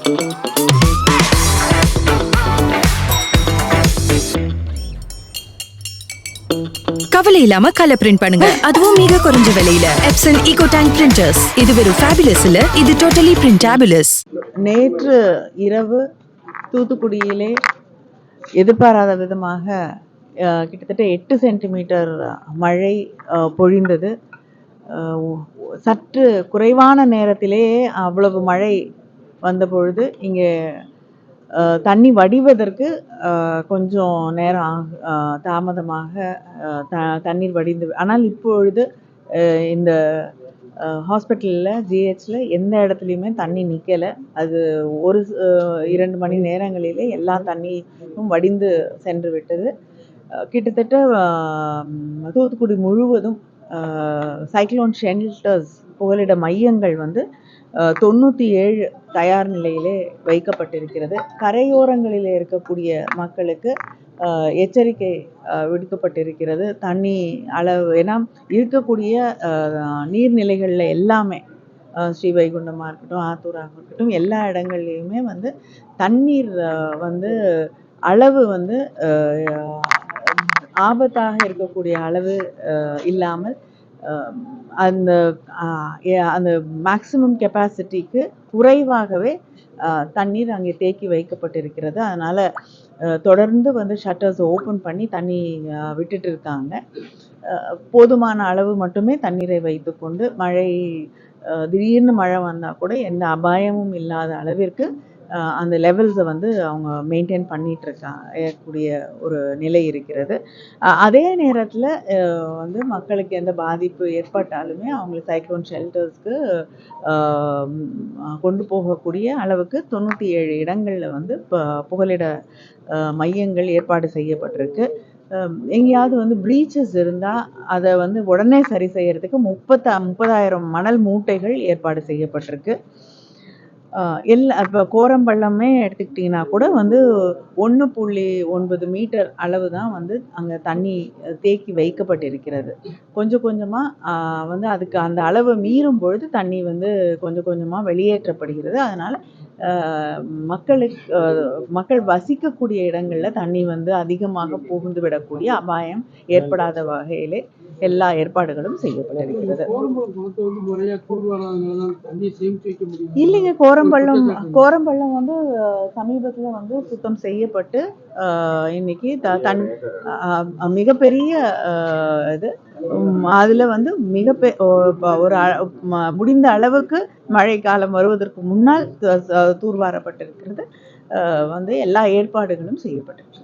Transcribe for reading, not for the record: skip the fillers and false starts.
கவலை இல்லாம colour print பண்ணுங்க, அதுவும் மிக குறைஞ்ச விலையில. Epson eco tank printers. இது வெறும் ஃபேபுலஸ் இல்ல, இது டோட்டலி பிரிண்டபிளஸ். நேற்று இரவு தூத்துக்குடியிலே எதிர்பாராத விதமாக கிட்டத்தட்ட 8 சென்டிமீட்டர் மழை பொழிந்தது. சற்று குறைவான நேரத்திலேயே அவ்வளவு மழை வந்த பொழுது இங்கே தண்ணி வடிவதற்கு கொஞ்சம் நேரம் தாமதமாக தண்ணீர் வடிந்து, ஆனால் இப்பொழுது இந்த ஹாஸ்பிட்டலில் ஜிஹெச்சில் எந்த இடத்துலையுமே தண்ணி நிற்கலை. அது ஒரு 2 மணி நேரங்களிலே எல்லா தண்ணியும் வடிந்து சென்று விட்டது. கிட்டத்தட்ட தூத்துக்குடி முழுவதும் சைக்ளோன் ஷெல்டர்ஸ் புகலிட மையங்கள் 97 தயார் நிலையிலே வைக்கப்பட்டிருக்கிறது. கரையோரங்களிலே இருக்கக்கூடிய மக்களுக்கு எச்சரிக்கை விடுக்கப்பட்டிருக்கிறது. தண்ணி அளவு, ஏன்னா இருக்கக்கூடிய நீர்நிலைகளில் எல்லாமே ஸ்ரீவைகுண்டமாக இருக்கட்டும், ஆத்தூராக இருக்கட்டும், எல்லா இடங்கள்லையுமே தண்ணீர் அளவு ஆபத்தாக இருக்கக்கூடிய அளவு இல்லாமல் அந்த அந்த மேக்சிமம் கெப்பாசிட்டிக்கு குறைவாகவே தண்ணீர் அங்கே தேக்கி வைக்கப்பட்டிருக்கிறது. அதனால் தொடர்ந்து ஷட்டர்ஸ் ஓப்பன் பண்ணி தண்ணி விட்டுட்டு இருக்காங்க. போதுமான அளவு மட்டுமே தண்ணீரை வைத்துக்கொண்டு திடீர்னு மழை வந்தால் கூட எந்த அபாயமும் இல்லாத அளவிற்கு அந்த லெவல்ஸை அவங்க மெயின்டைன் பண்ணிட்டு இருக்கக்கூடிய ஒரு நிலை இருக்கிறது. அதே நேரத்தில் மக்களுக்கு எந்த பாதிப்பு ஏற்பட்டாலுமே அவங்களுக்கு சைக்ளோன் ஷெல்டர்ஸ்க்கு கொண்டு போகக்கூடிய அளவுக்கு 97 இடங்களில் புகலிட மையங்கள் ஏற்பாடு செய்யப்பட்டிருக்கு. எங்கேயாவது பிரீச்சஸ் இருந்தால் அதை உடனே சரி செய்யறதுக்கு 30,000 மணல் மூட்டைகள் ஏற்பாடு செய்யப்பட்டிருக்கு. இப்போ கோரம்பள்ளமே எடுத்துக்கிட்டிங்கன்னா கூட 1.9 மீட்டர் அளவு தான் அங்கே தண்ணி தேக்கி வைக்கப்பட்டிருக்கிறது. கொஞ்சம் கொஞ்சமாக அதுக்கு அந்த அளவை மீறும் பொழுது தண்ணி கொஞ்சம் கொஞ்சமாக வெளியேற்றப்படுகிறது. அதனால் மக்கள் வசிக்கக்கூடிய இடங்களில் தண்ணி அதிகமாக புகுந்து விடக்கூடிய அபாயம் ஏற்படாத வகையிலே எல்லா ஏற்பாடுகளும் செய்யப்பட்டிருக்கிறது. இல்லைங்க, கோரம்பள்ளம் சமீபத்தில் சுத்தம் செய்யப்பட்டு இன்னைக்கு மிகப்பெரிய இது அதில் ஒரு முடிந்த அளவுக்கு மழை காலம் வருவதற்கு முன்னால் தூர்வாரப்பட்டிருக்கிறது. எல்லா ஏற்பாடுகளும் செய்யப்பட்டிருக்கு.